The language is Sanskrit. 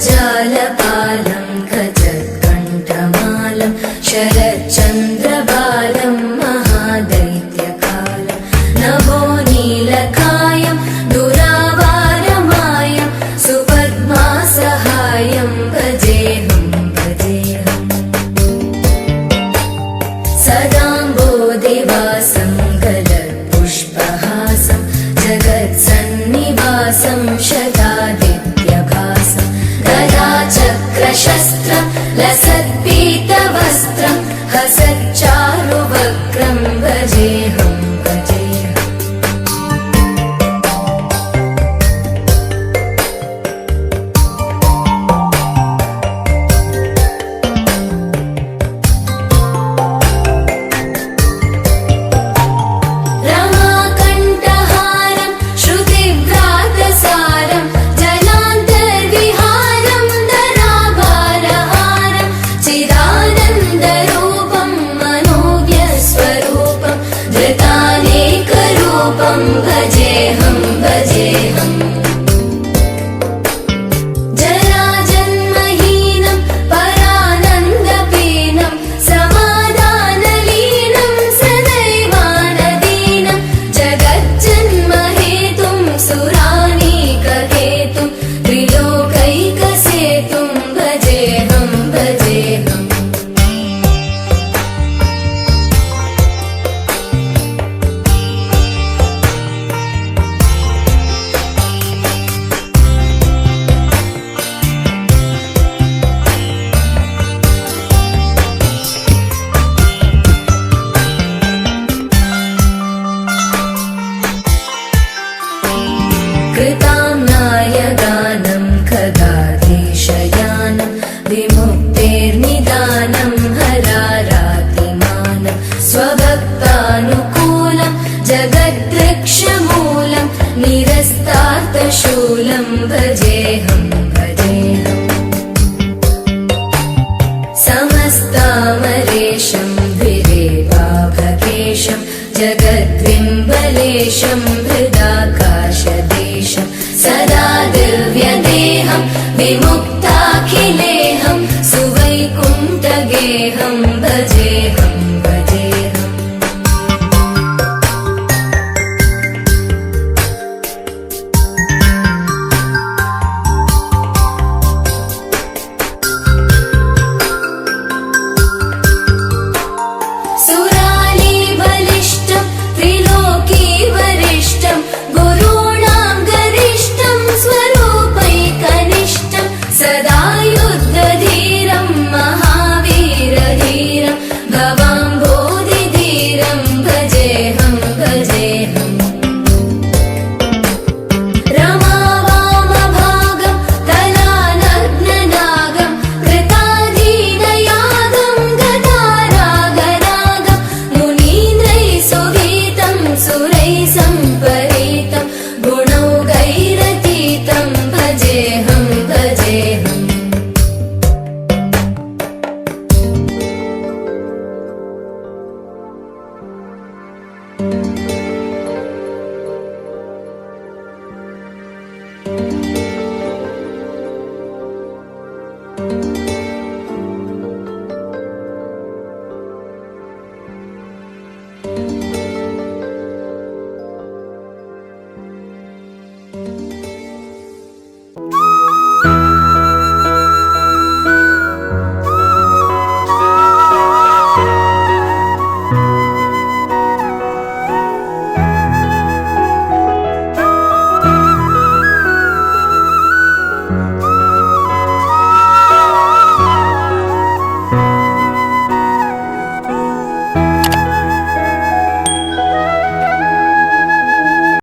जगज्जालपालं खचत्कण्ठमालं शरच्चन्द्रबालं महादैत्यकालं नभो नीलकायं दुरावारमायं सुपद्मासहायं भजेऽहं भजेऽहम् सदाम्बोधिवासं गलत्पुष्पहासं जगत्सन्निवासं शतादित्यभासं गदाचक्रशस्त्रं लसत्पीतवस्त्रं हसच्चारुवक्त्रं भजेऽहं भजेऽहम् रमाकण्ठहारं श्रुतिव्रातसारं जलान्तर्विहारं धराभारहारं चिदानन्दरूपं मनोव्यस्वरूपं धृतानेकरूपं भजेऽहं भजेऽहम् जराजन्महीनं परानन्दपीनं समाधानलीनं सदैवानदीनं जगज्जन्महेतुं सुरानीकहेतुं त्रिलोकैकसेतुं भजेऽहं भजेऽहम् कृताम्नायगानं खगाधीशयानं विमुक्तेर्निदानं हरारातिमानं स्वभक्तानुकूलं जगद्वृक्षमूलं निरस्तार्थशूलं भजेऽहं भजेऽहम् समस्तामरेशं द्विरेवाभकेशं जगद्विम्बलेशं हृदाकाशदेशं सदा दिव्यदेहं विमुक्त